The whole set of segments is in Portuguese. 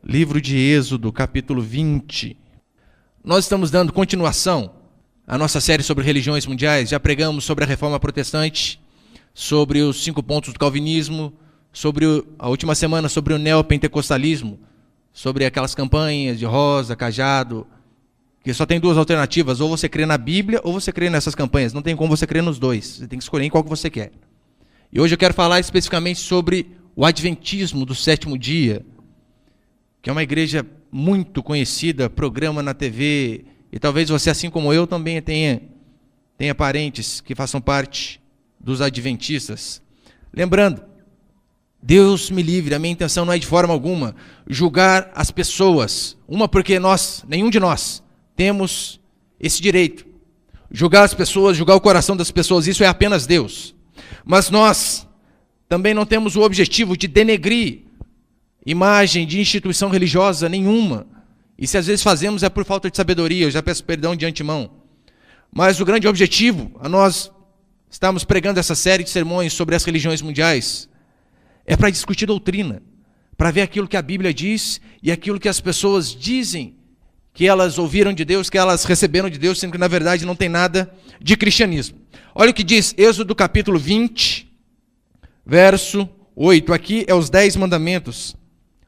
Livro de Êxodo, capítulo 20. Nós estamos dando continuação à nossa série sobre religiões mundiais. Já pregamos sobre a Reforma Protestante, sobre os 5 pontos do Calvinismo, sobre a última semana sobre o neopentecostalismo, sobre aquelas campanhas de rosa, cajado, que só tem 2 alternativas: ou você crê na Bíblia ou você crê nessas campanhas. Não tem como você crer nos dois, você tem que escolher em qual que você quer. E hoje eu quero falar especificamente sobre o Adventismo do 7º dia, que é uma igreja muito conhecida, programa na TV, e talvez você, assim como eu, também tenha parentes que façam parte dos adventistas. Lembrando, Deus me livre, a minha intenção não é de forma alguma julgar as pessoas, porque nenhum de nós temos esse direito. Julgar as pessoas, julgar o coração das pessoas, isso é apenas Deus. Mas nós também não temos o objetivo de denegrir imagem de instituição religiosa nenhuma. E se às vezes fazemos é por falta de sabedoria, eu já peço perdão de antemão. Mas o grande objetivo, a nós estamos pregando essa série de sermões sobre as religiões mundiais, é para discutir doutrina, para ver aquilo que a Bíblia diz e aquilo que as pessoas dizem que elas ouviram de Deus, que elas receberam de Deus, sendo que na verdade não tem nada de cristianismo. Olha o que diz Êxodo capítulo 20, verso 8. Aqui é os 10 mandamentos.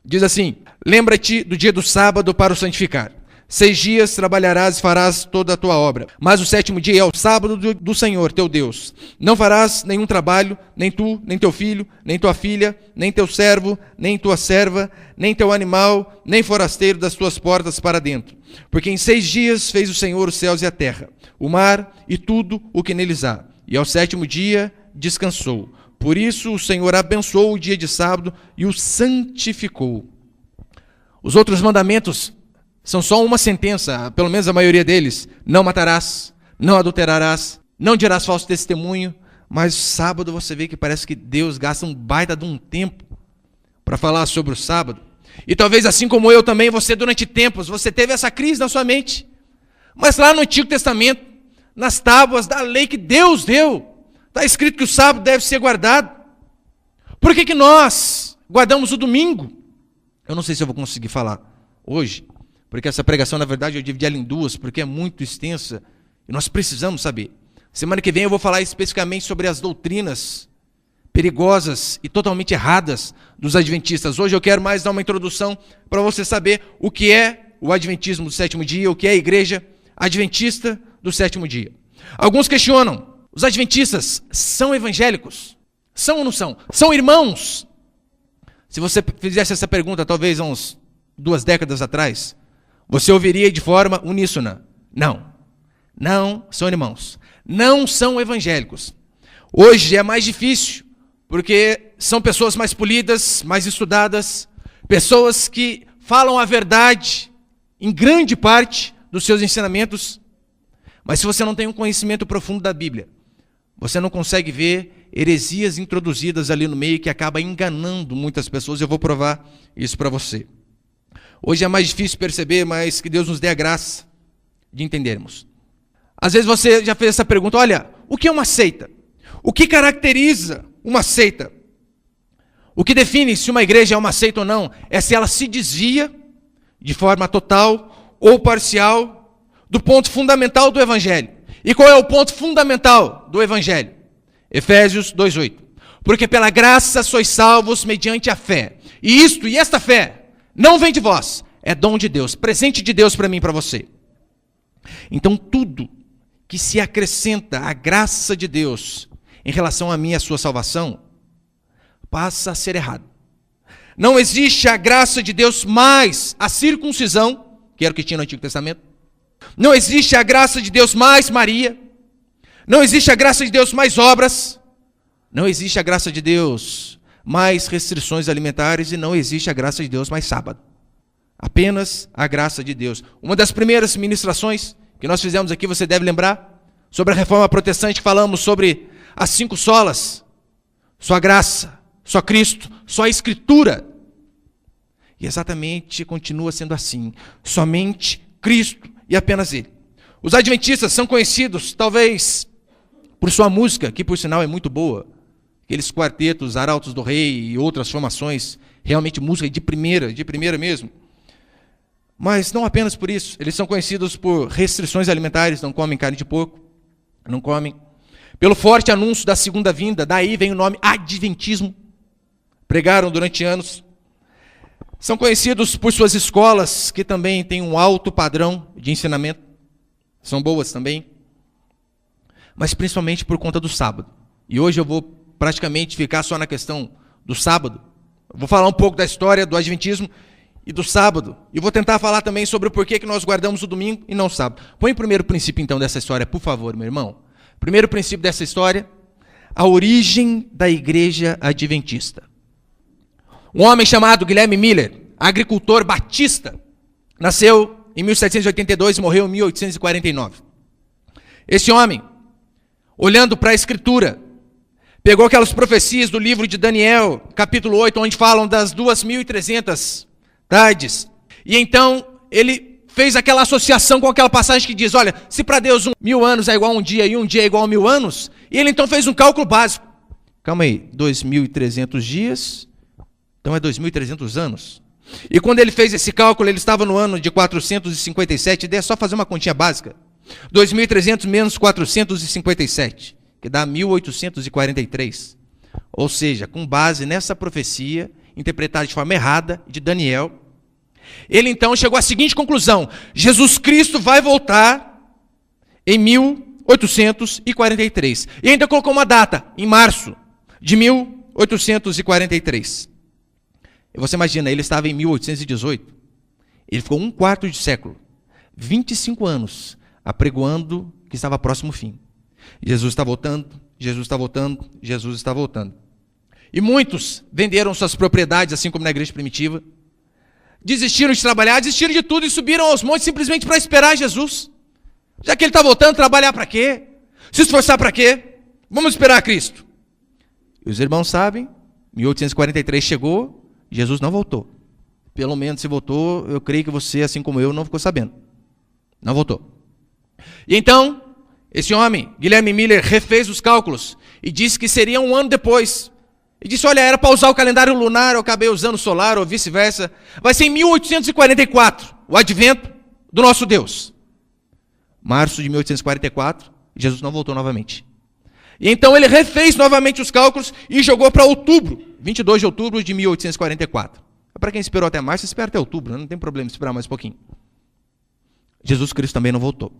Diz assim: lembra-te do dia do sábado para o santificar. 6 dias trabalharás e farás toda a tua obra. Mas o 7º dia é o sábado do Senhor, teu Deus. Não farás nenhum trabalho, nem tu, nem teu filho, nem tua filha, nem teu servo, nem tua serva, nem teu animal, nem forasteiro das tuas portas para dentro. Porque em 6 dias fez o Senhor os céus e a terra, o mar e tudo o que neles há. E ao 7º dia descansou. Por isso o Senhor abençoou o dia de sábado e o santificou. Os outros mandamentos são só uma sentença, pelo menos a maioria deles. Não matarás, não adulterarás, não dirás falso testemunho. Mas sábado você vê que parece que Deus gasta um baita de um tempo para falar sobre o sábado. E talvez assim como eu também, você durante tempos, você teve essa crise na sua mente. Mas lá no Antigo Testamento, nas tábuas da lei que Deus deu, está escrito que o sábado deve ser guardado. Por que nós guardamos o domingo? Eu não sei se eu vou conseguir falar hoje, porque essa pregação, na verdade, eu dividi ela em 2, porque é muito extensa, e nós precisamos saber. Semana que vem eu vou falar especificamente sobre as doutrinas perigosas e totalmente erradas dos adventistas. Hoje eu quero mais dar uma introdução para você saber o que é o adventismo do 7º dia, o que é a igreja adventista do 7º dia. Alguns questionam: os adventistas são evangélicos? São ou não são? São irmãos? Se você fizesse essa pergunta, talvez há uns 2 décadas atrás, você ouviria de forma uníssona: não. Não são irmãos. Não são evangélicos. Hoje é mais difícil, porque são pessoas mais polidas, mais estudadas, pessoas que falam a verdade em grande parte dos seus ensinamentos. Mas se você não tem um conhecimento profundo da Bíblia, você não consegue ver heresias introduzidas ali no meio que acaba enganando muitas pessoas. Eu vou provar isso para você. Hoje é mais difícil perceber, mas que Deus nos dê a graça de entendermos. Às vezes você já fez essa pergunta: olha, o que é uma seita? O que caracteriza uma seita? O que define se uma igreja é uma seita ou não é se ela se desvia de forma total ou parcial do ponto fundamental do Evangelho. E qual é o ponto fundamental do Evangelho? Efésios 2:8. Porque pela graça sois salvos mediante a fé. E esta fé não vem de vós, é dom de Deus, presente de Deus para mim e para você. Então tudo que se acrescenta à graça de Deus em relação a mim e a sua salvação, passa a ser errado. Não existe a graça de Deus mais a circuncisão, que era o que tinha no Antigo Testamento. Não existe a graça de Deus mais Maria. Não existe a graça de Deus mais obras. Não existe a graça de Deus mais restrições alimentares. E não existe a graça de Deus mais sábado. Apenas a graça de Deus. Uma das primeiras ministrações que nós fizemos aqui, você deve lembrar, sobre a Reforma Protestante, falamos sobre as 5 solas. Só a graça, só Cristo, só a Escritura. E exatamente continua sendo assim. Somente Cristo e apenas Ele. Os adventistas são conhecidos, talvez, por sua música, que por sinal é muito boa. Aqueles quartetos, Arautos do Rei e outras formações, realmente música de primeira mesmo. Mas não apenas por isso, eles são conhecidos por restrições alimentares, não comem carne de porco, não comem. Pelo forte anúncio da segunda vinda, daí vem o nome adventismo. Pregaram durante anos. São conhecidos por suas escolas, que também têm um alto padrão de ensinamento. São boas também. Mas principalmente por conta do sábado. E hoje eu vou praticamente ficar só na questão do sábado. Eu vou falar um pouco da história do adventismo e do sábado. E vou tentar falar também sobre o porquê que nós guardamos o domingo e não o sábado. Põe o primeiro princípio então dessa história, por favor, meu irmão. Primeiro princípio dessa história, a origem da igreja adventista. Um homem chamado Guilherme Miller, agricultor batista, nasceu em 1782 e morreu em 1849. Esse homem, olhando para a Escritura, pegou aquelas profecias do livro de Daniel, capítulo 8, onde falam das 2.300 tardes. E então ele fez aquela associação com aquela passagem que diz, olha, se para Deus 1.000 anos é igual a um dia e um dia é igual a 1.000 anos, e ele então fez um cálculo básico. Calma aí, 2.300 dias, então é 2.300 anos. E quando ele fez esse cálculo, ele estava no ano de 457, ideia é só fazer uma continha básica. 2.300 menos 457, que dá 1.843. Ou seja, com base nessa profecia, interpretada de forma errada, de Daniel, ele então chegou à seguinte conclusão: Jesus Cristo vai voltar em 1843. E ainda colocou uma data, em março de 1843. E você imagina, ele estava em 1818. Ele ficou 1/4 de século, 25 anos, apregoando que estava próximo o fim. Jesus está voltando, Jesus está voltando, Jesus está voltando. E muitos venderam suas propriedades, assim como na igreja primitiva. Desistiram de trabalhar, desistiram de tudo e subiram aos montes simplesmente para esperar Jesus. Já que ele está voltando, trabalhar para quê? Se esforçar para quê? Vamos esperar Cristo. E os irmãos sabem, 1843 chegou, Jesus não voltou. Pelo menos se voltou, eu creio que você, assim como eu, não ficou sabendo. Não voltou. E então, esse homem, Guilherme Miller, refez os cálculos e disse que seria 1 ano depois. E disse, olha, era para usar o calendário lunar, eu acabei usando o solar, ou vice-versa. Vai ser em 1844, o advento do nosso Deus. Março de 1844, Jesus não voltou novamente. E então ele refez novamente os cálculos e jogou para outubro, 22 de outubro de 1844. Para quem esperou até março, espera até outubro, não tem problema esperar mais um pouquinho. Jesus Cristo também não voltou.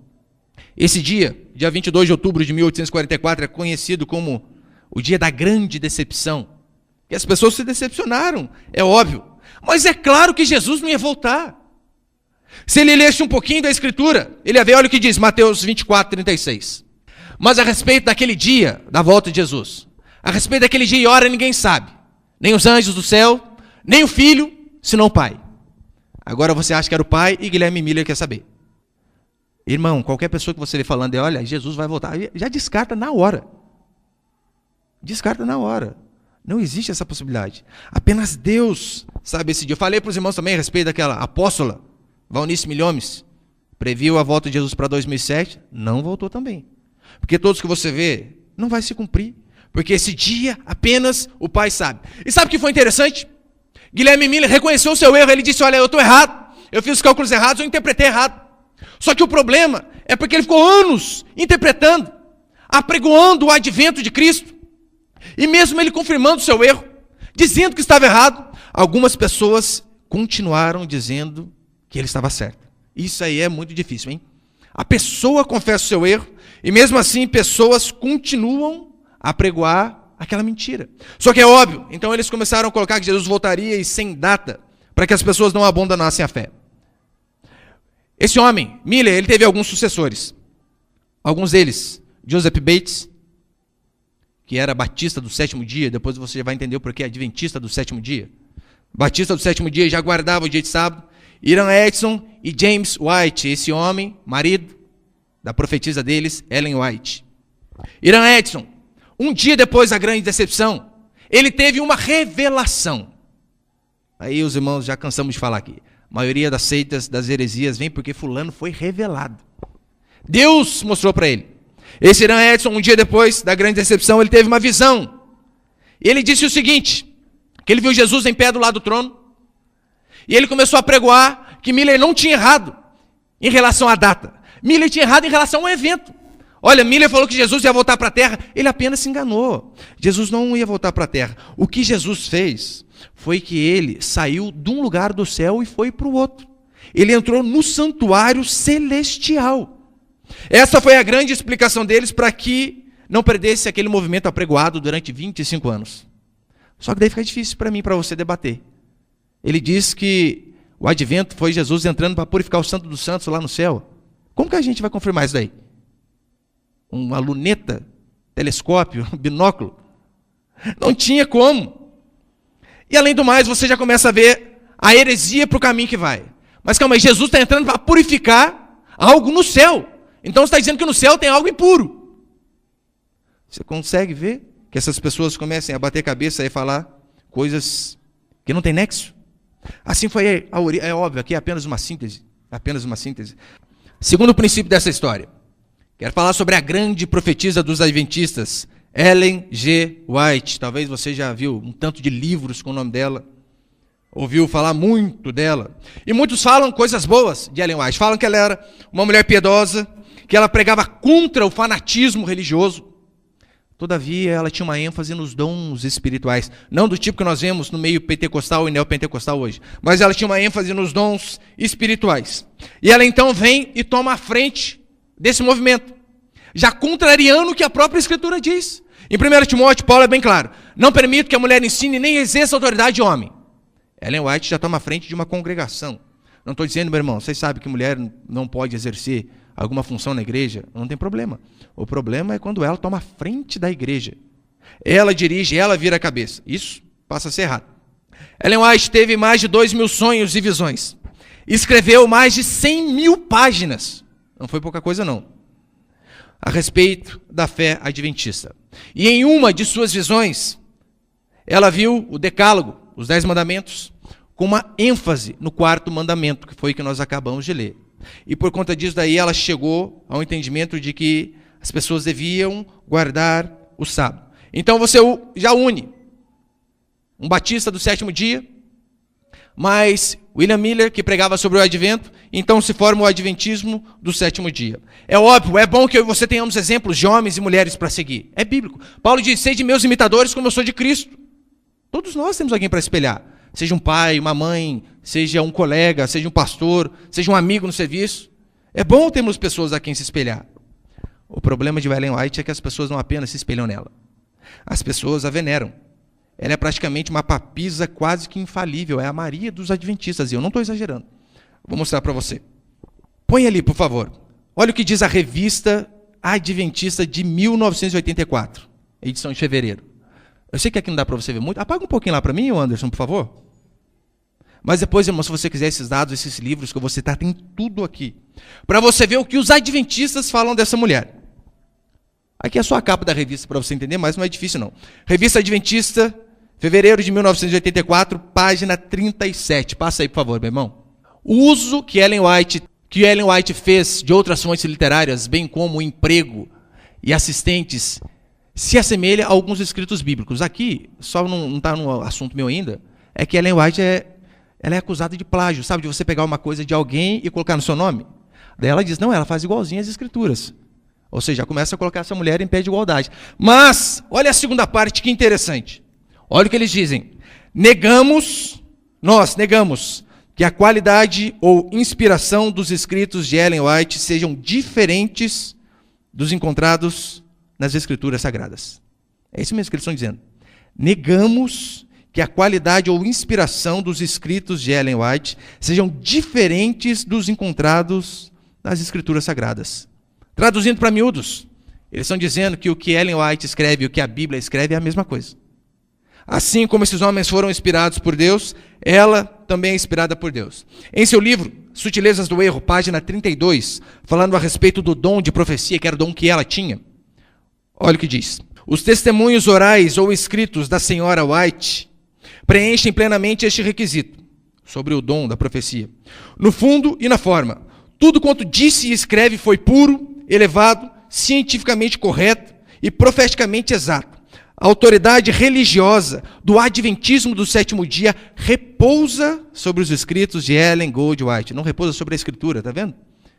Esse dia 22 de outubro de 1844, é conhecido como o dia da grande decepção. E as pessoas se decepcionaram, é óbvio. Mas é claro que Jesus não ia voltar. Se ele lesse um pouquinho da Escritura, ele ia ver, olha o que diz Mateus 24, 36. Mas a respeito daquele dia, da volta de Jesus, a respeito daquele dia e hora, ninguém sabe. Nem os anjos do céu, nem o Filho, senão o Pai. Agora você acha que era o Pai e Guilherme Miller quer saber. Irmão, qualquer pessoa que você vê falando, olha, Jesus vai voltar, já descarta na hora. Descarta na hora. Não existe essa possibilidade. Apenas Deus sabe esse dia. Eu falei para os irmãos também a respeito daquela apóstola, Valnice Milhomes, previu a volta de Jesus para 2007, não voltou também. Porque todos que você vê, não vai se cumprir. Porque esse dia apenas o Pai sabe. E sabe o que foi interessante? Guilherme Miller reconheceu o seu erro, ele disse, olha, eu estou errado, eu fiz os cálculos errados, eu interpretei errado. Só que o problema é porque ele ficou anos interpretando, apregoando o advento de Cristo. E mesmo ele confirmando o seu erro, dizendo que estava errado, algumas pessoas continuaram dizendo que ele estava certo. Isso aí é muito difícil, hein? A pessoa confessa o seu erro, e mesmo assim pessoas continuam a apregoar aquela mentira. Só que é óbvio, então eles começaram a colocar que Jesus voltaria e sem data, para que as pessoas não abandonassem a fé. Esse homem, Miller, ele teve alguns sucessores. Alguns deles, Joseph Bates, que era batista do sétimo dia, depois você vai entender o porquê, adventista do sétimo dia. Batista do sétimo dia já guardava o dia de sábado. Iran Edson e James White, esse homem, marido da profetisa deles, Ellen White. Iran Edson, um dia depois da grande decepção, ele teve uma revelação. Aí os irmãos já cansamos de falar aqui. A maioria das seitas, das heresias, vem porque fulano foi revelado. Deus mostrou para ele. Esse Iran Edson, um dia depois da grande decepção, ele teve uma visão. E ele disse o seguinte, que ele viu Jesus em pé do lado do trono, e ele começou a pregoar, que Miller não tinha errado em relação à data. Miller tinha errado em relação ao evento. Olha, Miller falou que Jesus ia voltar para a terra, ele apenas se enganou. Jesus não ia voltar para a terra. O que Jesus fez foi que ele saiu de um lugar do céu e foi para o outro. Ele entrou no santuário celestial. Essa foi a grande explicação deles para que não perdesse aquele movimento apregoado durante 25 anos. Só que daí fica difícil para mim, para você debater. Ele diz que o advento foi Jesus entrando para purificar o santo dos santos lá no céu. Como que a gente vai confirmar isso daí? Uma luneta, telescópio, binóculo? Não tinha como. E além do mais, você já começa a ver a heresia para o caminho que vai. Mas calma aí, Jesus está entrando para purificar algo no céu. Então você está dizendo que no céu tem algo impuro. Você consegue ver que essas pessoas comecem a bater cabeça e falar coisas que não tem nexo? Assim foi a origem. É óbvio, aqui é apenas uma síntese. Apenas uma síntese. Segundo princípio dessa história, quero falar sobre a grande profetisa dos adventistas, Ellen G. White. Talvez você já viu um tanto de livros com o nome dela. Ouviu falar muito dela. E muitos falam coisas boas de Ellen White. Falam que ela era uma mulher piedosa, que ela pregava contra o fanatismo religioso. Todavia, ela tinha uma ênfase nos dons espirituais. Não do tipo que nós vemos no meio pentecostal e neopentecostal hoje. Mas ela tinha uma ênfase nos dons espirituais. E ela então vem e toma a frente desse movimento, já contrariando o que a própria Escritura diz. Em 1 Timóteo, Paulo é bem claro: não permito que a mulher ensine nem exerça a autoridade de homem. Ellen White já toma a frente de uma congregação. Não estou dizendo, meu irmão, vocês sabem que mulher não pode exercer alguma função na igreja, não tem problema. O problema é quando ela toma a frente da igreja. Ela dirige, ela vira a cabeça. Isso passa a ser errado. Ellen White teve mais de 2.000 sonhos e visões. Escreveu mais de 100.000 páginas. Não foi pouca coisa, não. A respeito da fé adventista. E em uma de suas visões, ela viu o decálogo, os 10 mandamentos, com uma ênfase no 4º mandamento, que foi o que nós acabamos de ler. E por conta disso daí ela chegou ao entendimento de que as pessoas deviam guardar o sábado. Então você já une um batista do 7º dia, mais William Miller, que pregava sobre o advento, então se forma o adventismo do 7º dia. É óbvio, é bom que você tenhamos exemplos de homens e mulheres para seguir. É bíblico. Paulo diz: sede meus imitadores como eu sou de Cristo. Todos nós temos alguém para espelhar. Seja um pai, uma mãe, seja um colega, seja um pastor, seja um amigo no serviço. É bom termos pessoas a quem se espelhar. O problema de Ellen White é que as pessoas não apenas se espelham nela. As pessoas a veneram. Ela é praticamente uma papisa quase que infalível. É a Maria dos adventistas. E eu não estou exagerando. Vou mostrar para você. Põe ali, por favor. Olha o que diz a Revista Adventista de 1984. Edição de fevereiro. Eu sei que aqui não dá para você ver muito. Apaga um pouquinho lá para mim, Anderson, por favor. Mas depois, irmão, se você quiser esses dados, esses livros que eu vou citar, tem tudo aqui. Para você ver o que os adventistas falam dessa mulher. Aqui é só a capa da revista para você entender, mas não é difícil não. Revista Adventista, fevereiro de 1984, página 37. Passa aí, por favor, meu irmão. O uso que Ellen White fez de outras fontes literárias, bem como o emprego e assistentes, se assemelha a alguns escritos bíblicos. Aqui, só não está no assunto meu ainda, é que Ellen White ela é acusada de plágio, sabe? De você pegar uma coisa de alguém e colocar no seu nome. Daí ela diz: não, ela faz igualzinho às escrituras. Ou seja, começa a colocar essa mulher em pé de igualdade. Mas, olha a segunda parte, que interessante. Olha o que eles dizem. Nós negamos que a qualidade ou inspiração dos escritos de Ellen White sejam diferentes dos encontrados nas Escrituras Sagradas. É isso mesmo que eles estão dizendo. Negamos que a qualidade ou inspiração dos escritos de Ellen White sejam diferentes dos encontrados nas Escrituras Sagradas. Traduzindo para miúdos, eles estão dizendo que o que Ellen White escreve e o que a Bíblia escreve é a mesma coisa. Assim como esses homens foram inspirados por Deus, ela também é inspirada por Deus. Em seu livro, Sutilezas do Erro, página 32, falando a respeito do dom de profecia, que era o dom que ela tinha, olha o que diz. Os testemunhos orais ou escritos da senhora White preenchem plenamente este requisito sobre o dom da profecia. No fundo e na forma, tudo quanto disse e escreve foi puro, elevado, cientificamente correto e profeticamente exato. A autoridade religiosa do adventismo do sétimo dia repousa sobre os escritos de Ellen Goldwhite. Não repousa sobre a escritura, está vendo?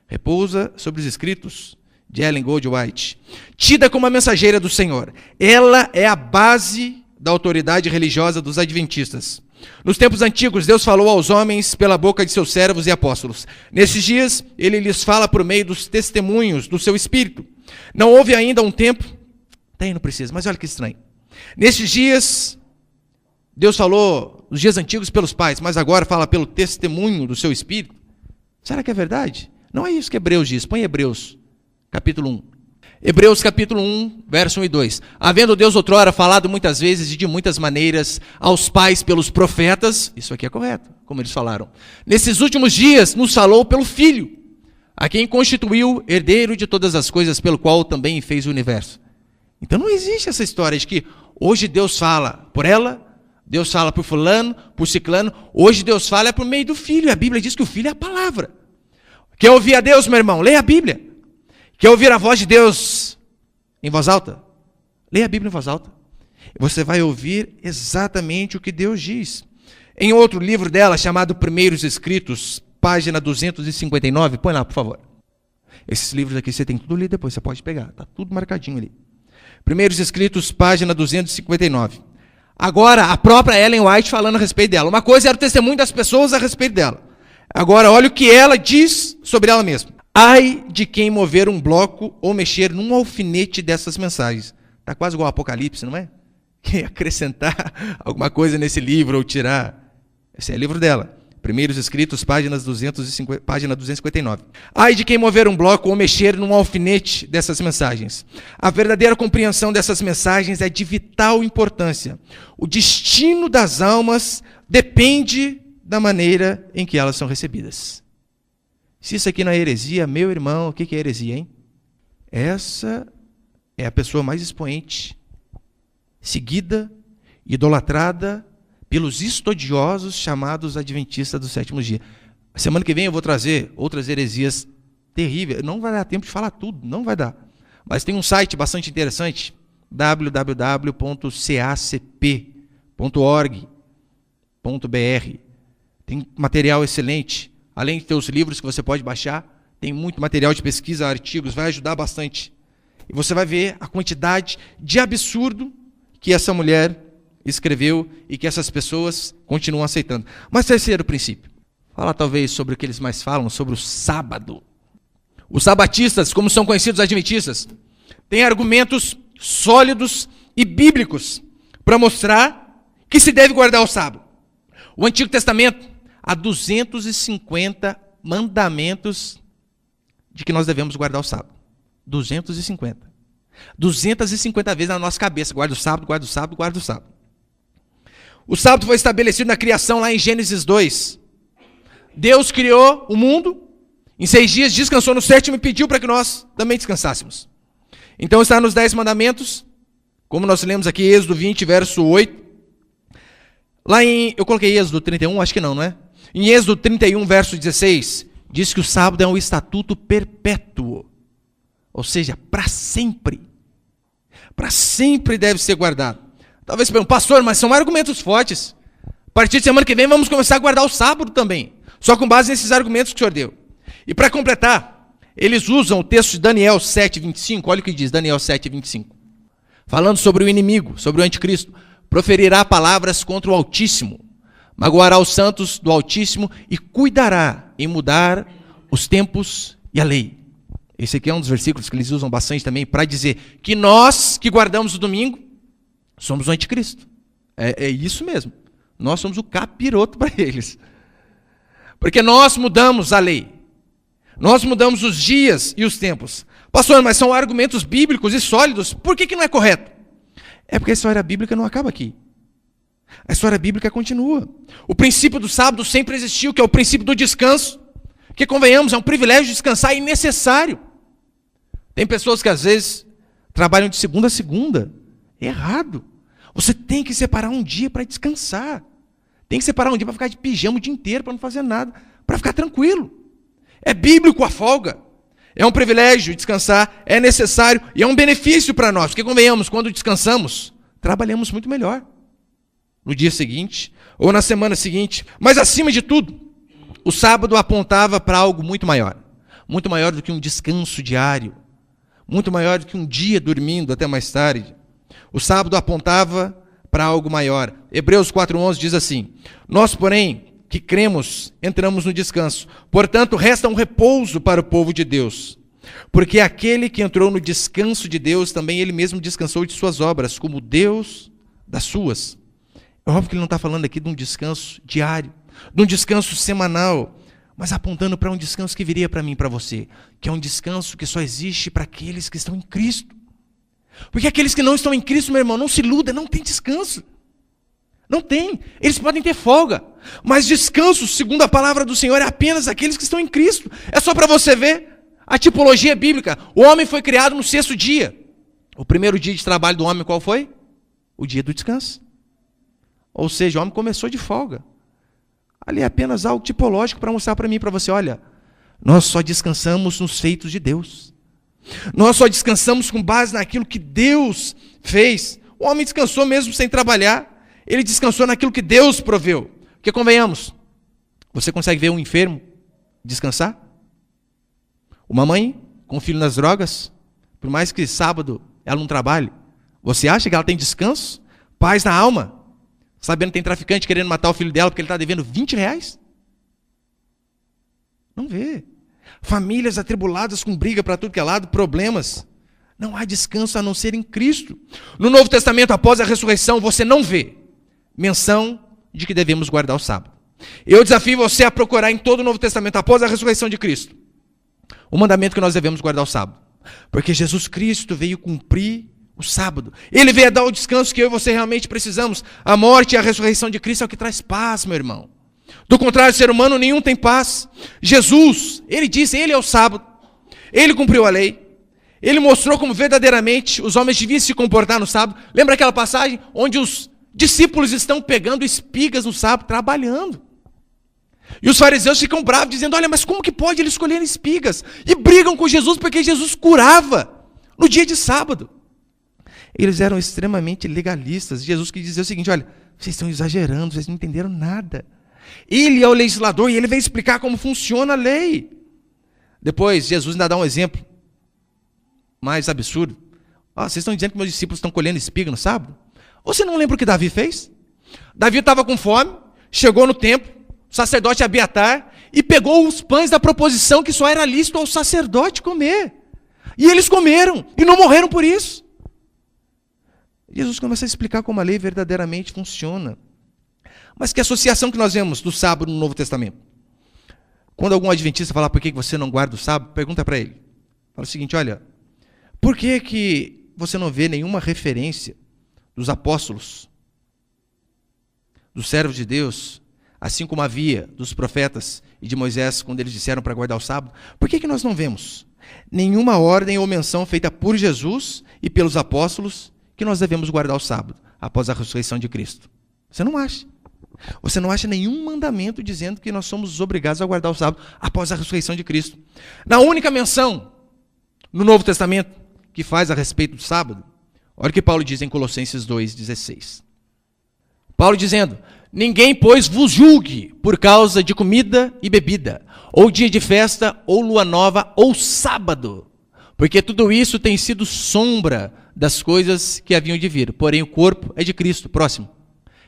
Repousa sobre os escritos de Ellen Goldwhite. Tida como a mensageira do Senhor. Ela é a base da autoridade religiosa dos adventistas. Nos tempos antigos, Deus falou aos homens pela boca de seus servos e apóstolos. Nesses dias, ele lhes fala por meio dos testemunhos do seu Espírito. Não houve ainda um tempo... Não precisa, mas olha que estranho. Nesses dias, Deus falou nos dias antigos pelos pais, mas agora fala pelo testemunho do seu Espírito. Será que é verdade? Não é isso que Hebreus diz. Põe Hebreus, capítulo 1. Hebreus capítulo 1, verso 1 e 2. Havendo Deus outrora falado muitas vezes e de muitas maneiras aos pais pelos profetas, isso aqui é correto, como eles falaram. Nesses últimos dias nos falou pelo Filho, a quem constituiu herdeiro de todas as coisas, pelo qual também fez o universo. Então não existe essa história de que hoje Deus fala por ela, Deus fala por fulano, por ciclano, hoje Deus fala por meio do Filho. A Bíblia diz que o Filho é a palavra. Quer ouvir a Deus, meu irmão? Leia a Bíblia. Quer ouvir a voz de Deus em voz alta? Leia a Bíblia em voz alta. Você vai ouvir exatamente o que Deus diz. Em outro livro dela, chamado Primeiros Escritos, página 259, põe lá, por favor. Esses livros aqui você tem tudo ali depois, você pode pegar, está tudo marcadinho ali. Primeiros Escritos, página 259. Agora, a própria Ellen White falando a respeito dela. Uma coisa era o testemunho das pessoas a respeito dela. Agora, olha o que ela diz sobre ela mesma. Ai de quem mover um bloco ou mexer num alfinete dessas mensagens. Está quase igual ao Apocalipse, não é? Quem acrescentar alguma coisa nesse livro ou tirar. Esse é o livro dela. Primeiros Escritos, página 259. Ai de quem mover um bloco ou mexer num alfinete dessas mensagens. A verdadeira compreensão dessas mensagens é de vital importância. O destino das almas depende da maneira em que elas são recebidas. Se isso aqui não é heresia, meu irmão, o que é heresia, hein? Essa é a pessoa mais expoente, seguida, idolatrada pelos estudiosos chamados adventistas do sétimo dia. Semana que vem eu vou trazer outras heresias terríveis. Não vai dar tempo de falar tudo, não vai dar. Mas tem um site bastante interessante, www.cacp.org.br. Tem material excelente. Além de ter os livros que você pode baixar, tem muito material de pesquisa, artigos, vai ajudar bastante. E você vai ver a quantidade de absurdo que essa mulher escreveu e que essas pessoas continuam aceitando. Mas terceiro princípio, fala talvez sobre o que eles mais falam, sobre o sábado. Os sabatistas, como são conhecidos os adventistas, têm argumentos sólidos e bíblicos para mostrar que se deve guardar o sábado. O Antigo Testamento há 250 mandamentos de que nós devemos guardar o sábado. 250. 250 vezes na nossa cabeça. Guarda o sábado, guarda o sábado, guarda o sábado. O sábado foi estabelecido na criação lá em Gênesis 2. Deus criou o mundo, em 6 dias descansou no sétimo e pediu para que nós também descansássemos. Então está nos 10 mandamentos, como nós lemos aqui, Êxodo 20, verso 8. Lá eu coloquei Êxodo 31, acho que não é? Em Êxodo 31, verso 16, diz que o sábado é um estatuto perpétuo. Ou seja, para sempre. Para sempre deve ser guardado. Talvez você pergunte, pastor, mas são argumentos fortes. A partir de semana que vem vamos começar a guardar o sábado também. Só com base nesses argumentos que o senhor deu. E para completar, eles usam o texto de Daniel 7:25. Olha o que diz Daniel 7:25. Falando sobre o inimigo, sobre o anticristo. Proferirá palavras contra o Altíssimo. Magoará os santos do Altíssimo e cuidará em mudar os tempos e a lei. Esse aqui é um dos versículos que eles usam bastante também para dizer que nós que guardamos o domingo somos o anticristo. É isso mesmo. Nós somos o capiroto para eles. Porque nós mudamos a lei. Nós mudamos os dias e os tempos. Pastor, mas são argumentos bíblicos e sólidos. Por que não é correto? É porque a história bíblica não acaba aqui. A história bíblica continua. O princípio do sábado sempre existiu, que é o princípio do descanso. Que, convenhamos, é um privilégio descansar e necessário. Tem pessoas que às vezes trabalham de segunda a segunda. Errado. Você tem que separar um dia para descansar. Tem que separar um dia para ficar de pijama o dia inteiro, para não fazer nada, para ficar tranquilo. É bíblico a folga. É um privilégio descansar, é necessário e é um benefício para nós. Porque, convenhamos, quando descansamos, trabalhamos muito melhor no dia seguinte ou na semana seguinte. Mas, acima de tudo, o sábado apontava para algo muito maior do que um descanso diário, muito maior do que um dia dormindo até mais tarde. O sábado apontava para algo maior. Hebreus 4:11 diz assim: nós, porém, que cremos, entramos no descanso. Portanto, resta um repouso para o povo de Deus. Porque aquele que entrou no descanso de Deus, também ele mesmo descansou de suas obras, como Deus das suas. É óbvio que ele não está falando aqui de um descanso diário, de um descanso semanal, mas apontando para um descanso que viria para mim e para você, que é um descanso que só existe para aqueles que estão em Cristo. Porque aqueles que não estão em Cristo, meu irmão, não se iluda, não tem descanso. Não tem. Eles podem ter folga, mas descanso, segundo a palavra do Senhor, é apenas aqueles que estão em Cristo. É só para você ver a tipologia bíblica. O homem foi criado no 6º dia. O primeiro dia de trabalho do homem qual foi? O dia do descanso. Ou seja, o homem começou de folga. Ali é apenas algo tipológico para mostrar para mim e para você, olha, nós só descansamos nos feitos de Deus. Nós só descansamos com base naquilo que Deus fez. O homem descansou mesmo sem trabalhar. Ele descansou naquilo que Deus proveu. Porque, convenhamos, você consegue ver um enfermo descansar? Uma mãe com o filho nas drogas, por mais que sábado ela não trabalhe, você acha que ela tem descanso? Paz na alma? Sabendo que tem traficante querendo matar o filho dela porque ele está devendo R$20? Não vê. Famílias atribuladas com briga para tudo que é lado, problemas. Não há descanso a não ser em Cristo. No Novo Testamento, após a ressurreição, você não vê menção de que devemos guardar o sábado. Eu desafio você a procurar em todo o Novo Testamento, após a ressurreição de Cristo, o mandamento que nós devemos guardar o sábado. Porque Jesus Cristo veio cumprir o sábado. Ele veio dar o descanso que eu e você realmente precisamos. A morte e a ressurreição de Cristo é o que traz paz, meu irmão. Do contrário, ser humano nenhum tem paz. Jesus, ele disse, ele é o sábado. Ele cumpriu a lei. Ele mostrou como verdadeiramente os homens deviam se comportar no sábado. Lembra aquela passagem onde os discípulos estão pegando espigas no sábado, trabalhando. E os fariseus ficam bravos, dizendo, olha, mas como que pode eles escolherem espigas? E brigam com Jesus, porque Jesus curava no dia de sábado. Eles eram extremamente legalistas. Jesus quis dizer o seguinte, olha, vocês estão exagerando, vocês não entenderam nada. Ele é o legislador e ele veio explicar como funciona a lei. Depois, Jesus ainda dá um exemplo mais absurdo. Vocês estão dizendo que meus discípulos estão colhendo espiga no sábado? Você não lembra o que Davi fez? Davi estava com fome, chegou no templo, o sacerdote Abiatar, e pegou os pães da proposição que só era lícito ao sacerdote comer. E eles comeram, e não morreram por isso. Jesus começa a explicar como a lei verdadeiramente funciona. Mas que associação que nós vemos do sábado no Novo Testamento? Quando algum adventista fala por que você não guarda o sábado, pergunta para ele. Fala o seguinte, olha, por que você não vê nenhuma referência dos apóstolos, dos servos de Deus, assim como havia dos profetas e de Moisés, quando eles disseram para guardar o sábado? Por que nós não vemos nenhuma ordem ou menção feita por Jesus e pelos apóstolos que nós devemos guardar o sábado após a ressurreição de Cristo? Você não acha. Você não acha nenhum mandamento dizendo que nós somos obrigados a guardar o sábado após a ressurreição de Cristo. Na única menção no Novo Testamento que faz a respeito do sábado, olha o que Paulo diz em Colossenses 2,16. Paulo dizendo, ninguém, pois, vos julgue por causa de comida e bebida, ou dia de festa, ou lua nova, ou sábado, porque tudo isso tem sido sombra das coisas que haviam de vir, porém o corpo é de Cristo. Próximo.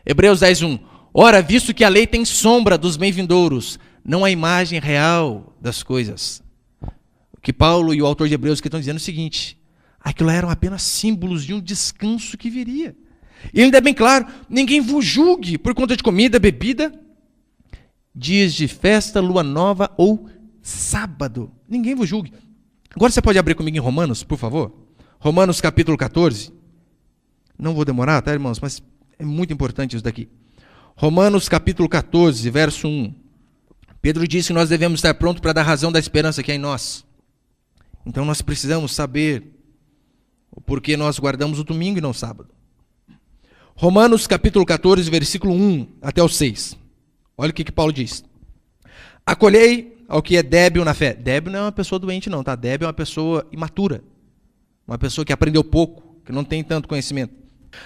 Hebreus 10:1. Ora, visto que a lei tem sombra dos bem-vindouros, não a imagem real das coisas. O que Paulo e o autor de Hebreus que estão dizendo é o seguinte, aquilo eram apenas símbolos de um descanso que viria. E ainda é bem claro, ninguém vos julgue por conta de comida, bebida, dias de festa, lua nova ou sábado. Ninguém vos julgue. Agora você pode abrir comigo em Romanos, por favor? Romanos capítulo 14. Não vou demorar, tá, irmãos? Mas é muito importante isso daqui. Romanos capítulo 14, verso 1. Pedro disse que nós devemos estar prontos para dar razão da esperança que é em nós. Então nós precisamos saber o porquê nós guardamos o domingo e não o sábado. Romanos capítulo 14, versículo 1 até o 6. Olha o que Paulo diz. Acolhei ao que é débil na fé. Débil não é uma pessoa doente não, tá? Débil é uma pessoa imatura. Uma pessoa que aprendeu pouco, que não tem tanto conhecimento.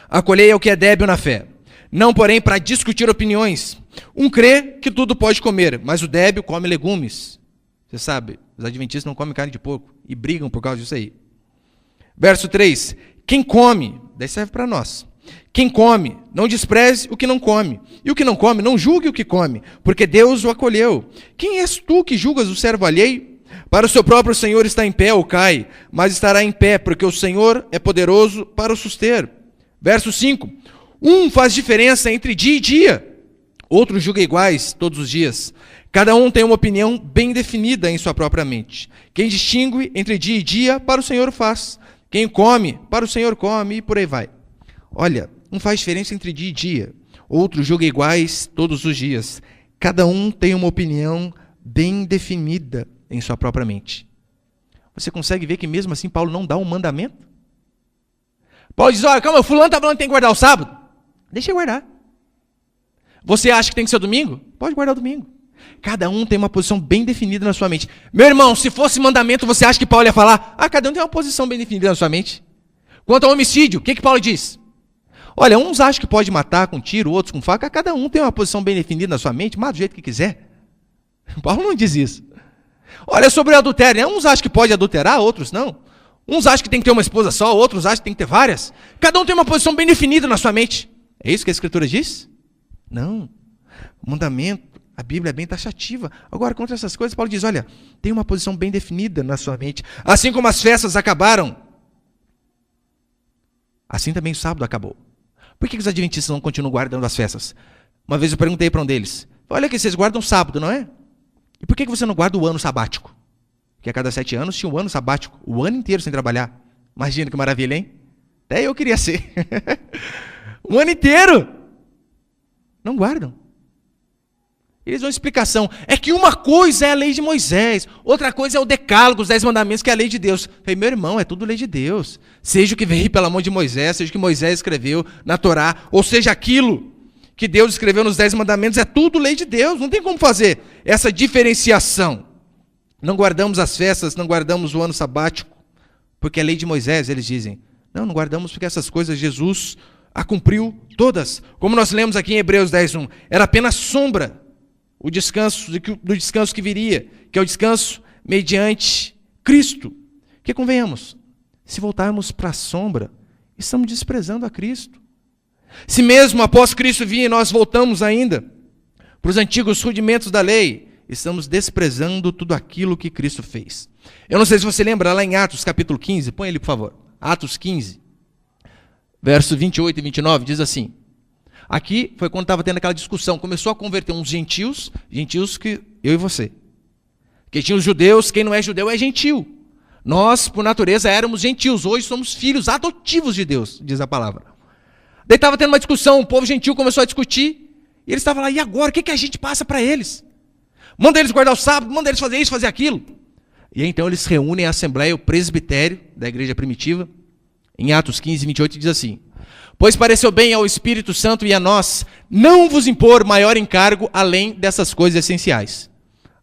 Acolhei ao que é débil na fé, não porém para discutir opiniões. Um crê que tudo pode comer, mas o débil come legumes. Você sabe, os adventistas não comem carne de porco e brigam por causa disso aí. Verso 3, quem come, daí serve para nós. Quem come, não despreze o que não come. E o que não come, não julgue o que come, porque Deus o acolheu. Quem és tu que julgas o servo alheio? Para o seu próprio Senhor está em pé ou cai, mas estará em pé, porque o Senhor é poderoso para o suster. Verso 5, um faz diferença entre dia e dia, outro julga iguais todos os dias. Cada um tem uma opinião bem definida em sua própria mente. Quem distingue entre dia e dia, para o Senhor faz. Quem come, para o Senhor come, e por aí vai. Olha, um faz diferença entre dia e dia, outro julga iguais todos os dias. Cada um tem uma opinião bem definida em sua própria mente. Você consegue ver que mesmo assim Paulo não dá um mandamento? Paulo diz, olha, calma, o fulano está falando que tem que guardar o sábado. Deixa eu guardar. Você acha que tem que ser o domingo? Pode guardar o domingo. Cada um tem uma posição bem definida na sua mente. Meu irmão, se fosse mandamento, você acha que Paulo ia falar? Cada um tem uma posição bem definida na sua mente. Quanto ao homicídio, o que Paulo diz? Olha, uns acham que pode matar com tiro, outros com faca. Cada um tem uma posição bem definida na sua mente, mata do jeito que quiser. Paulo não diz isso. Olha, sobre o adultério, uns acham que pode adulterar, outros não. Uns acham que tem que ter uma esposa só, outros acham que tem que ter várias. Cada um tem uma posição bem definida na sua mente. É isso que a Escritura diz? Não. O mandamento, a Bíblia é bem taxativa. Agora, contra essas coisas, Paulo diz, olha, tem uma posição bem definida na sua mente. Assim como as festas acabaram, assim também o sábado acabou. Por que os adventistas não continuam guardando as festas? Uma vez eu perguntei para um deles, olha que vocês guardam sábado, não é? E por que você não guarda o ano sabático? Porque a cada 7 anos tinha um ano sabático, o ano inteiro sem trabalhar. Imagina que maravilha, hein? Até eu queria ser. Um ano inteiro. Não guardam. Eles dão explicação. É que uma coisa é a lei de Moisés, outra coisa é o decálogo, os 10 mandamentos, que é a lei de Deus. Eu falei, meu irmão, é tudo lei de Deus. Seja o que veio pela mão de Moisés, seja o que Moisés escreveu na Torá, ou seja aquilo que Deus escreveu nos 10 mandamentos, é tudo lei de Deus. Não tem como fazer essa diferenciação. Não guardamos as festas, não guardamos o ano sabático, porque é lei de Moisés, eles dizem. Não guardamos porque essas coisas Jesus a cumpriu todas. Como nós lemos aqui em Hebreus 10:1, era apenas sombra o descanso do descanso que viria, que é o descanso mediante Cristo. Que convenhamos, se voltarmos para a sombra, estamos desprezando a Cristo. Se mesmo após Cristo vir, nós voltamos ainda para os antigos rudimentos da lei, estamos desprezando tudo aquilo que Cristo fez. Eu não sei se você lembra, lá em Atos capítulo 15, põe ele por favor, Atos 15, versos 28 e 29, diz assim, aqui foi quando estava tendo aquela discussão, começou a converter uns gentios que eu e você, que tinha os judeus, quem não é judeu é gentil. Nós, por natureza, éramos gentios, hoje somos filhos adotivos de Deus, diz a palavra. Daí estava tendo uma discussão, o povo gentil começou a discutir, e eles estavam lá, e agora, o que a gente passa para eles? Manda eles guardar o sábado, manda eles fazer isso, fazer aquilo. E aí, então eles reúnem a assembleia, o presbitério da igreja primitiva, em Atos 15, 28, diz assim, pois pareceu bem ao Espírito Santo e a nós, não vos impor maior encargo além dessas coisas essenciais.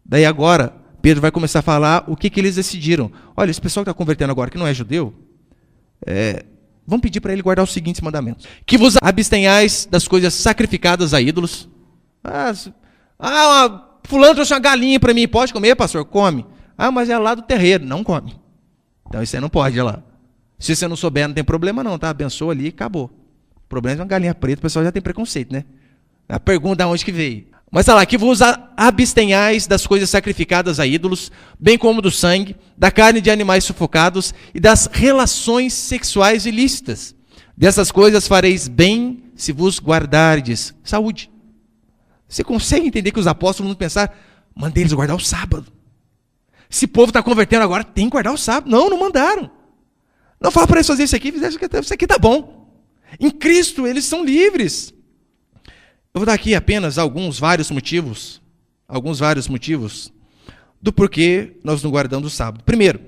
Daí agora, Pedro vai começar a falar o que eles decidiram. Olha, esse pessoal que está convertendo agora, que não é judeu, vamos pedir para ele guardar os seguintes mandamentos. Que vos abstenhais das coisas sacrificadas a ídolos. Fulano trouxe uma galinha para mim, pode comer, pastor? Come. Mas é lá do terreiro, não come. Então isso aí não pode, olha lá. Se você não souber, não tem problema não, tá? Abençoa ali e acabou. O problema é uma galinha preta, o pessoal já tem preconceito, né? A pergunta é onde que veio. Mas está lá, que vos abstenhais das coisas sacrificadas a ídolos, bem como do sangue, da carne de animais sufocados e das relações sexuais ilícitas. Dessas coisas fareis bem se vos guardardes. Saúde. Você consegue entender que os apóstolos vão pensar, mandei eles guardar o sábado. Esse povo está convertendo agora, tem que guardar o sábado. Não mandaram. Não fala para eles fazer isso aqui, isso aqui está bom. Em Cristo eles são livres. Eu vou dar aqui apenas vários motivos do porquê nós não guardamos o sábado. Primeiro,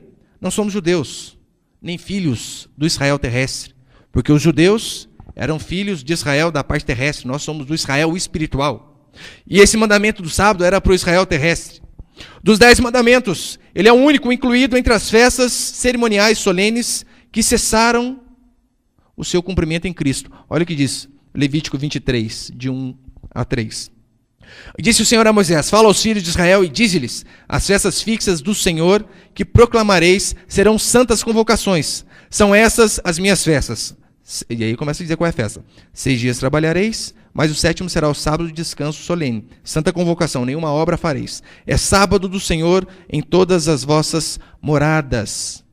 não somos judeus, nem filhos do Israel terrestre, porque os judeus eram filhos de Israel da parte terrestre, nós somos do Israel espiritual. E esse mandamento do sábado era para o Israel terrestre. Dos 10 mandamentos, ele é o único incluído entre as festas cerimoniais solenes que cessaram o seu cumprimento em Cristo. Olha o que diz Levítico 23, de 1 a 3. Disse o Senhor a Moisés: fala aos filhos de Israel e dize-lhes: as festas fixas do Senhor que proclamareis serão santas convocações. São essas as minhas festas. E aí começa a dizer qual é a festa. 6 dias trabalhareis, mas o 7º será o sábado de descanso solene. Santa convocação, nenhuma obra fareis. É sábado do Senhor em todas as vossas moradas.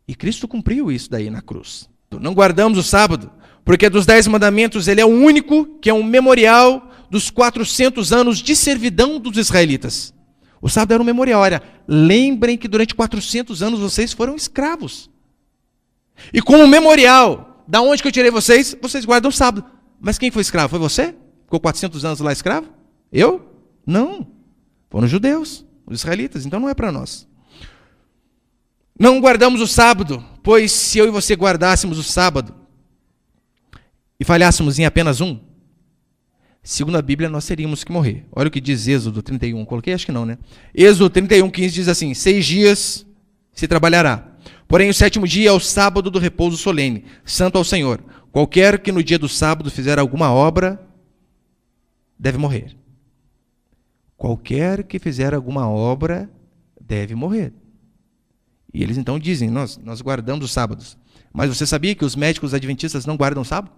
E Cristo cumpriu isso daí na cruz. Não guardamos o sábado, porque dos 10 mandamentos ele é o único que é um memorial dos 400 anos de servidão dos israelitas. O sábado era um memorial. Olha, lembrem que durante 400 anos vocês foram escravos. E como memorial, da onde que eu tirei vocês? Vocês guardam o sábado. Mas quem foi escravo? Foi você? Ficou 400 anos lá escravo? Eu? Não. Foram os judeus, os israelitas. Então não é para nós. Não guardamos o sábado, pois se eu e você guardássemos o sábado e falhássemos em apenas um, segundo a Bíblia, nós teríamos que morrer. Olha o que diz Êxodo 31. Coloquei? Acho que não, né? Êxodo 31, 15 diz assim: 6 dias se trabalhará. Porém, o 7º dia é o sábado do repouso solene, santo ao Senhor. Qualquer que no dia do sábado fizer alguma obra, deve morrer. Qualquer que fizer alguma obra, deve morrer. E eles então dizem: nós guardamos os sábados. Mas você sabia que os médicos adventistas não guardam o sábado?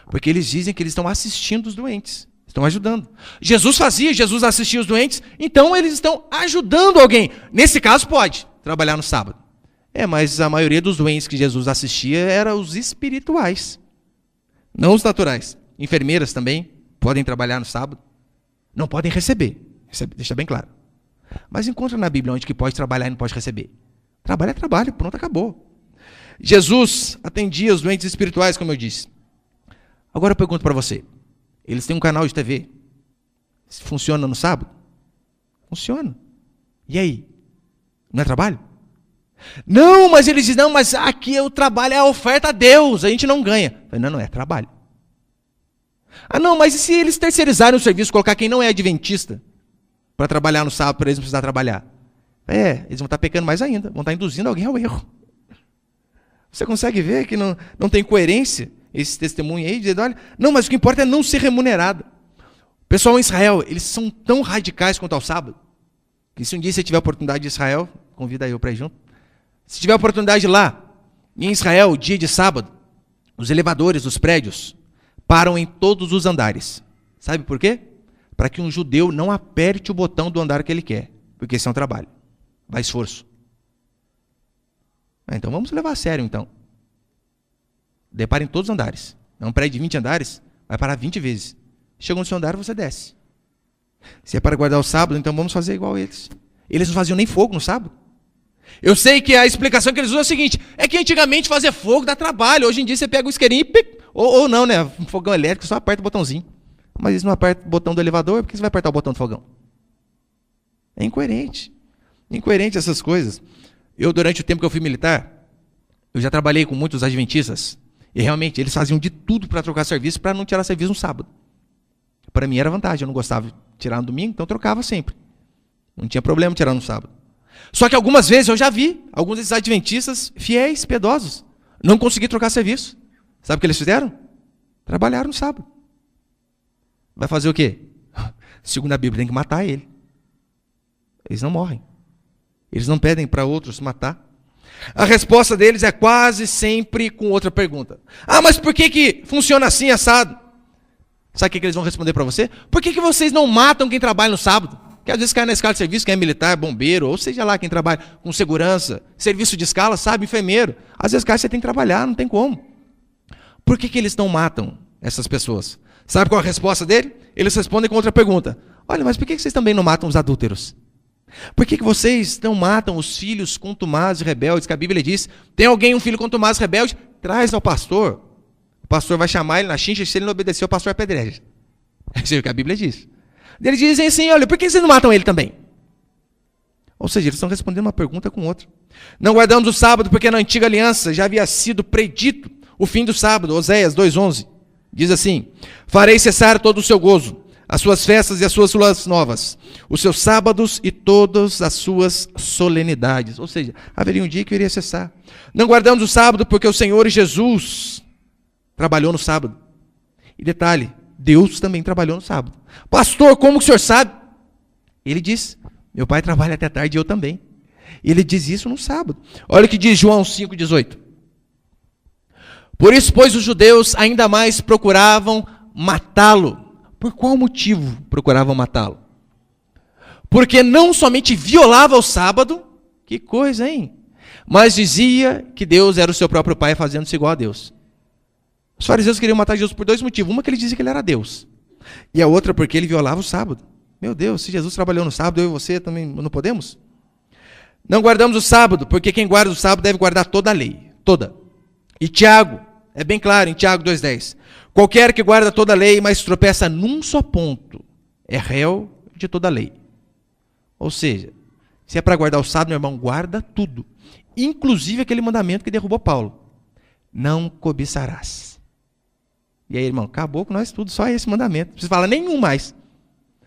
Porque eles dizem que eles estão assistindo os doentes, estão ajudando. Jesus assistia os doentes, então eles estão ajudando alguém. Nesse caso pode trabalhar no sábado. Mas a maioria dos doentes que Jesus assistia eram os espirituais, não os naturais. Enfermeiras também podem trabalhar no sábado, não podem receber, deixa bem claro. Mas encontra na Bíblia onde que pode trabalhar e não pode receber. Trabalho é trabalho, pronto, acabou. Jesus atendia os doentes espirituais, como eu disse. Agora eu pergunto para você, eles têm um canal de TV, funciona no sábado? Funciona. E aí? Não é trabalho? Não, mas eles dizem: não, mas aqui o trabalho é a oferta a Deus, a gente não ganha. Não é trabalho. Não, mas e se eles terceirizarem o serviço, colocar quem não é adventista para trabalhar no sábado, para eles não precisar trabalhar? Eles vão estar pecando mais ainda, vão estar induzindo alguém ao erro. Você consegue ver que não tem coerência esse testemunho aí, dizendo: olha, não, mas o que importa é não ser remunerado. O pessoal em Israel, eles são tão radicais quanto ao sábado, que se um dia você tiver a oportunidade de Israel, convida eu para ir junto. Se tiver a oportunidade lá, em Israel, dia de sábado, os elevadores dos prédios param em todos os andares. Sabe por quê? Para que um judeu não aperte o botão do andar que ele quer, porque esse é um trabalho, vai esforço. Então vamos levar a sério, então. Depara em todos os andares. É um prédio de 20 andares, vai parar 20 vezes. Chega no seu andar, você desce. Se é para guardar o sábado, então vamos fazer igual eles. Eles não faziam nem fogo no sábado. Eu sei que a explicação que eles usam é o seguinte: é que antigamente fazer fogo dá trabalho. Hoje em dia você pega o isqueirinho e ou não, né? Um fogão elétrico, só aperta o botãozinho. Mas eles não apertam o botão do elevador, por que você vai apertar o botão do fogão? É incoerente. Incoerente essas coisas. Eu, durante o tempo que eu fui militar, eu já trabalhei com muitos adventistas. E realmente eles faziam de tudo para trocar serviço, para não tirar serviço no sábado. Para mim era vantagem, eu não gostava de tirar no domingo, então eu trocava sempre. Não tinha problema tirar no sábado. Só que algumas vezes eu já vi alguns desses adventistas fiéis, piedosos, não conseguir trocar serviço. Sabe o que eles fizeram? Trabalharam no sábado. Vai fazer o quê? Segundo a Bíblia, tem que matar ele. Eles não morrem. Eles não pedem para outros matar. A resposta deles é quase sempre com outra pergunta. Mas por que funciona assim, assado? Sabe o que eles vão responder para você? Por que vocês não matam quem trabalha no sábado? Que às vezes cai na escala de serviço, quem é militar, bombeiro, ou seja lá quem trabalha com segurança, serviço de escala, sabe, enfermeiro. Às vezes cai, você tem que trabalhar, não tem como. Por que eles não matam essas pessoas? Sabe qual é a resposta dele? Eles respondem com outra pergunta. Olha, mas por que vocês também não matam os adúlteros? Por que vocês não matam os filhos contumazes e rebeldes? Que a Bíblia diz: tem alguém, um filho contumaz e rebelde? Traz ao pastor. O pastor vai chamar ele na chincha, se ele não obedecer, o pastor apedreja. É isso que a Bíblia diz. Eles dizem assim: olha, por que vocês não matam ele também? Ou seja, eles estão respondendo uma pergunta com outra. Não guardamos o sábado porque na antiga aliança já havia sido predito o fim do sábado. Oséias 2:11 diz assim: farei cessar todo o seu gozo, as suas festas e as suas luas novas, os seus sábados e todas as suas solenidades. Ou seja, haveria um dia que iria cessar. Não guardamos o sábado porque o Senhor Jesus trabalhou no sábado. E detalhe, Deus também trabalhou no sábado. Pastor, como que o senhor sabe? Ele diz, meu pai trabalha até tarde e eu também. Ele diz isso no sábado. Olha o que diz João 5,18. Por isso, pois, os judeus ainda mais procuravam matá-lo. Por qual motivo procuravam matá-lo? Porque não somente violava o sábado, que coisa, hein? Mas dizia que Deus era o seu próprio pai, fazendo-se igual a Deus. Os fariseus queriam matar Jesus por dois motivos. Uma que ele dizia que ele era Deus. E a outra porque ele violava o sábado. Meu Deus, se Jesus trabalhou no sábado, eu e você também não podemos? Não guardamos o sábado, porque quem guarda o sábado deve guardar toda a lei. Toda. E Tiago, é bem claro em Tiago 2,10. Qualquer que guarda toda a lei, mas tropeça num só ponto, é réu de toda a lei. Ou seja, se é para guardar o sábado, meu irmão, guarda tudo. Inclusive aquele mandamento que derrubou Paulo. Não cobiçarás. E aí, irmão, acabou com nós tudo, só esse mandamento. Não precisa falar nenhum mais.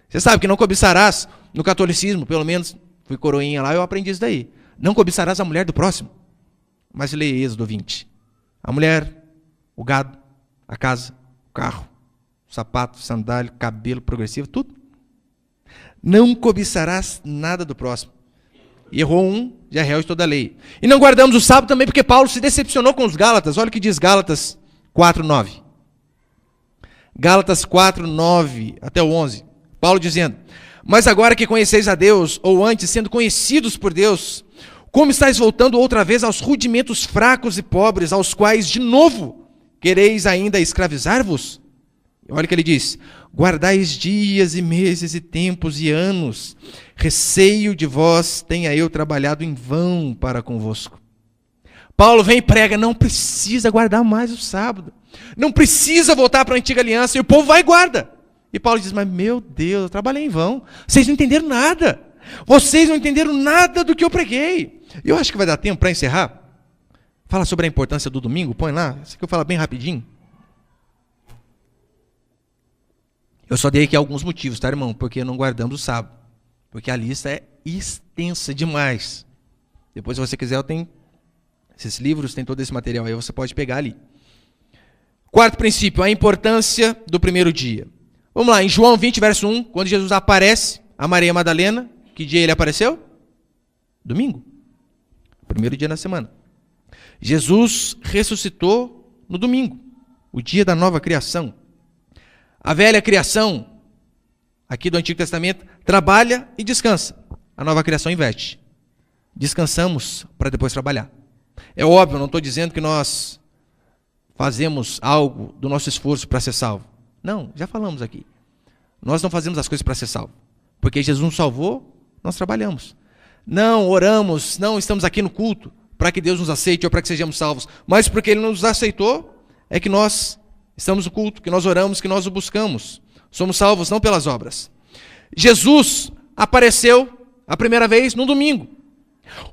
Você sabe que não cobiçarás, no catolicismo, pelo menos, fui coroinha lá, eu aprendi isso daí. Não cobiçarás a mulher do próximo. Mas leia Êxodo 20. A mulher, o gado, a casa, o carro, o sapato, sandália, cabelo progressivo, tudo. Não cobiçarás nada do próximo. E errou um, já é réu de toda a lei. E não guardamos o sábado também porque Paulo se decepcionou com os Gálatas. Olha o que diz Gálatas 4:9. Gálatas 4:9 até o 11. Paulo dizendo, mas agora que conheceis a Deus, ou antes sendo conhecidos por Deus, como estáis voltando outra vez aos rudimentos fracos e pobres, aos quais de novo quereis ainda escravizar-vos? Olha o que ele diz, guardais dias e meses e tempos e anos, receio de vós tenha eu trabalhado em vão para convosco. Paulo vem e prega, não precisa guardar mais o sábado, não precisa voltar para a antiga aliança, e o povo vai e guarda. E Paulo diz, mas meu Deus, eu trabalhei em vão, vocês não entenderam nada, vocês não entenderam nada do que eu preguei. Eu acho que vai dar tempo para encerrar. Fala sobre a importância do domingo, põe lá, isso aqui eu falo bem rapidinho. Eu só dei aqui alguns motivos, tá, irmão? Porque não guardamos o sábado. Porque a lista é extensa demais. Depois, se você quiser, eu tenho esses livros, tem todo esse material aí, você pode pegar ali. Quarto princípio, a importância do primeiro dia. Vamos lá, em João 20, verso 1, quando Jesus aparece a Maria Madalena, que dia ele apareceu? Domingo. Primeiro dia da semana. Jesus ressuscitou no domingo, o dia da nova criação. A velha criação, aqui do Antigo Testamento, trabalha e descansa. A nova criação inverte. Descansamos para depois trabalhar. É óbvio, não estou dizendo que nós fazemos algo do nosso esforço para ser salvo. Não, já falamos aqui. Nós não fazemos as coisas para ser salvo. Porque Jesus nos salvou, nós trabalhamos. Não oramos, não estamos aqui no culto para que Deus nos aceite ou para que sejamos salvos. Mas porque Ele nos aceitou, é que nós estamos no culto, que nós oramos, que nós o buscamos. Somos salvos não pelas obras. Jesus apareceu a primeira vez no domingo.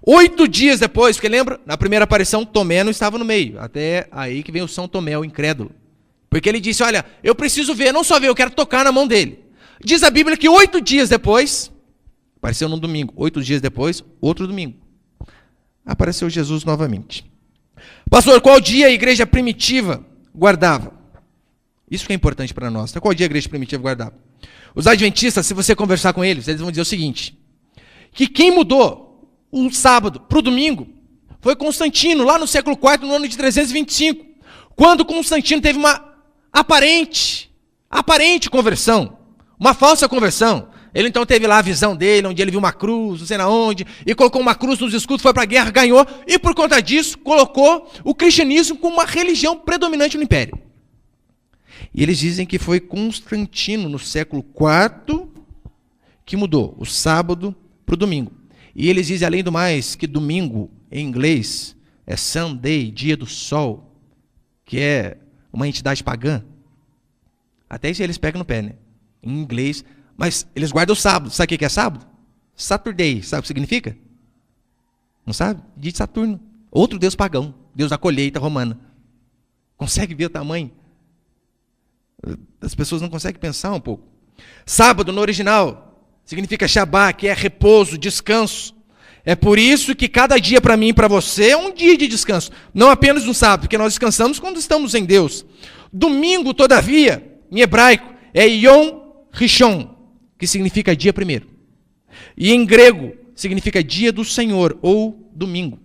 8 dias depois, porque lembra? Na primeira aparição, Tomé não estava no meio. Até aí que vem o São Tomé, o incrédulo. Porque ele disse, olha, eu preciso ver, não só ver, eu quero tocar na mão dele. Diz a Bíblia que 8 dias depois, apareceu num domingo, 8 dias depois, outro domingo, apareceu Jesus novamente. Pastor, qual dia a igreja primitiva guardava? Isso que é importante para nós. Qual dia a igreja primitiva guardava? Os adventistas, se você conversar com eles vão dizer o seguinte, que quem mudou o sábado para o domingo foi Constantino, lá no século IV, no ano de 325, quando Constantino teve uma aparente conversão, uma falsa conversão. Ele então teve lá a visão dele, onde ele viu uma cruz, não sei na onde, e colocou uma cruz nos escudos, foi para a guerra, ganhou, e por conta disso, colocou o cristianismo como uma religião predominante no império. E eles dizem que foi Constantino, no século IV, que mudou o sábado para o domingo. E eles dizem, além do mais, que domingo, em inglês, é Sunday, dia do sol, que é uma entidade pagã. Até isso eles pegam no pé, né? Em inglês. Mas eles guardam o sábado. Sabe o que é sábado? Saturday. Sabe o que significa? Não sabe? Dia de Saturno. Outro deus pagão. Deus da colheita romana. Consegue ver o tamanho? As pessoas não conseguem pensar um pouco. Sábado, no original, significa Shabá, que é repouso, descanso. É por isso que cada dia para mim e para você é um dia de descanso. Não apenas no sábado, porque nós descansamos quando estamos em Deus. Domingo, todavia, em hebraico, é Yom Rishon, que significa dia primeiro. E em grego, significa dia do Senhor, ou domingo.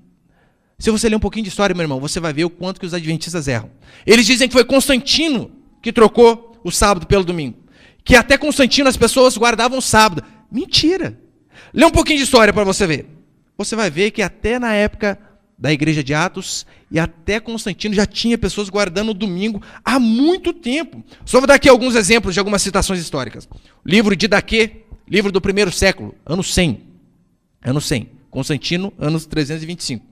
Se você ler um pouquinho de história, meu irmão, você vai ver o quanto que os adventistas erram. Eles dizem que foi Constantino que trocou o sábado pelo domingo. Que até Constantino as pessoas guardavam o sábado. Mentira! Lê um pouquinho de história para você ver. Você vai ver que até na época da igreja de Atos e até Constantino já tinha pessoas guardando o domingo há muito tempo. Só vou dar aqui alguns exemplos de algumas citações históricas. Livro de Daquê, livro do 1º século, ano 100. Ano 100. Constantino, anos 325.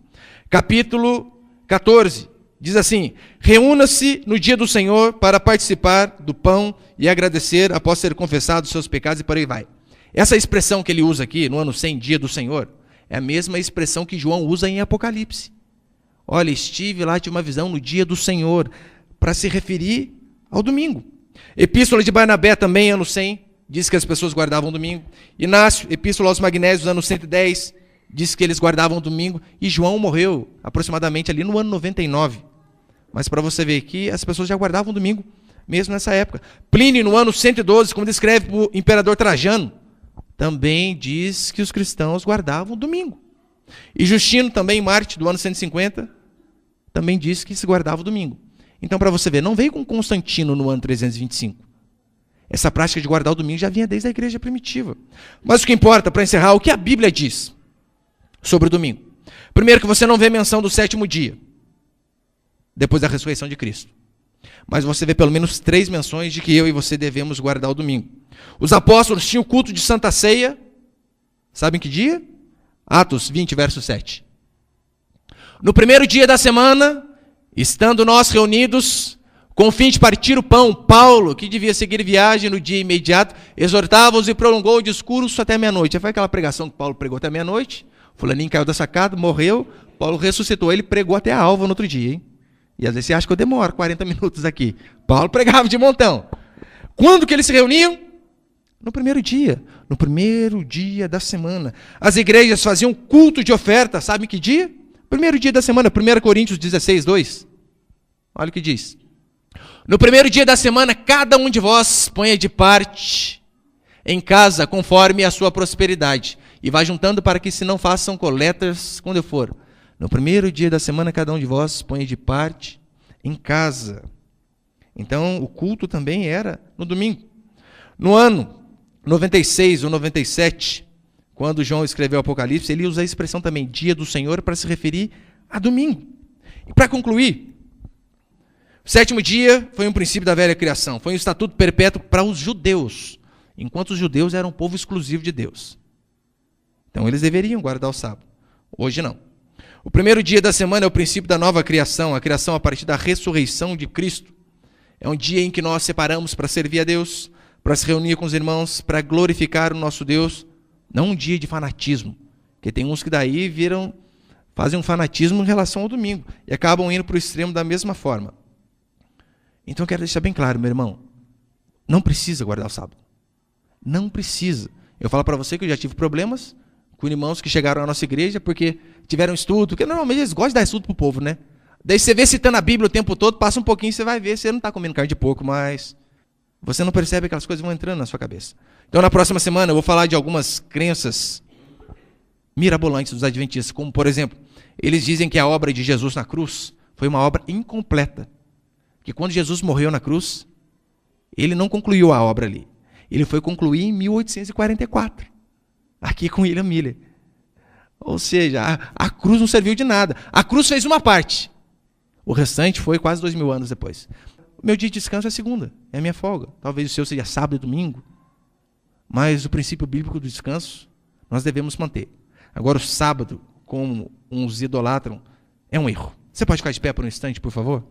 Capítulo 14, diz assim: reúna-se no dia do Senhor para participar do pão e agradecer após ter confessado os seus pecados, e por aí vai. Essa expressão que ele usa aqui, no ano 100, dia do Senhor, é a mesma expressão que João usa em Apocalipse. Olha, estive lá, tive uma visão no dia do Senhor, para se referir ao domingo. Epístola de Barnabé também, ano 100, diz que as pessoas guardavam o domingo. Inácio, Epístola aos Magnésios, ano 110, diz que eles guardavam o domingo. E João morreu aproximadamente ali no ano 99. Mas para você ver que as pessoas já guardavam o domingo, mesmo nessa época. Plínio, no ano 112, como descreve o imperador Trajano, também diz que os cristãos guardavam o domingo. E Justino, também Marte, do ano 150, também diz que se guardava o domingo. Então, para você ver, não veio com Constantino no ano 325. Essa prática de guardar o domingo já vinha desde a igreja primitiva. Mas o que importa, para encerrar, o que a Bíblia diz sobre o domingo. Primeiro, que você não vê menção do 7º dia, depois da ressurreição de Cristo. Mas você vê pelo menos 3 menções de que eu e você devemos guardar o domingo. Os apóstolos tinham o culto de Santa Ceia. Sabem que dia? Atos 20, verso 7. No primeiro dia da semana, estando nós reunidos, com o fim de partir o pão, Paulo, que devia seguir viagem no dia imediato, exortava-os e prolongou o discurso até meia-noite. Foi aquela pregação que Paulo pregou até meia-noite. Fulaninho caiu da sacada, morreu. Paulo ressuscitou, ele pregou até a alva no outro dia, hein? E às vezes você acha que eu demoro 40 minutos aqui. Paulo pregava de montão. Quando que eles se reuniam? No primeiro dia da semana. As igrejas faziam culto de oferta, sabe que dia? Primeiro dia da semana, 1 Coríntios 16, 2. Olha o que diz. No primeiro dia da semana, cada um de vós ponha de parte em casa, conforme a sua prosperidade, e vá juntando para que se não façam coletas quando eu for. No primeiro dia da semana, cada um de vós ponha de parte em casa. Então, o culto também era no domingo. No ano 96 ou 97, quando João escreveu o Apocalipse, ele usa a expressão também, dia do Senhor, para se referir a domingo. E para concluir, o 7º dia foi um princípio da velha criação, foi um estatuto perpétuo para os judeus, enquanto os judeus eram um povo exclusivo de Deus. Então eles deveriam guardar o sábado. Hoje não. O primeiro dia da semana é o princípio da nova criação, a criação a partir da ressurreição de Cristo. É um dia em que nós separamos para servir a Deus, para se reunir com os irmãos, para glorificar o nosso Deus. Não um dia de fanatismo, porque tem uns que daí fazem um fanatismo em relação ao domingo e acabam indo para o extremo da mesma forma. Então eu quero deixar bem claro, meu irmão, não precisa guardar o sábado. Não precisa. Eu falo para você que eu já tive problemas com irmãos que chegaram à nossa igreja porque tiveram estudo, porque normalmente eles gostam de dar estudo para o povo, né? Daí você vê citando a Bíblia o tempo todo, passa um pouquinho, você vai ver, você não está comendo carne de porco, mas você não percebe que aquelas coisas vão entrando na sua cabeça. Então na próxima semana eu vou falar de algumas crenças mirabolantes dos adventistas, como por exemplo, eles dizem que a obra de Jesus na cruz foi uma obra incompleta. Que quando Jesus morreu na cruz, ele não concluiu a obra ali. Ele foi concluir em 1844, aqui com William Miller. Ou seja, a cruz não serviu de nada. A cruz fez uma parte. O restante foi quase 2000 anos depois. O meu dia de descanso é segunda, é a minha folga. Talvez o seu seja sábado e domingo. Mas o princípio bíblico do descanso, nós devemos manter. Agora, o sábado, como uns idolatram, é um erro. Você pode ficar de pé por um instante, por favor?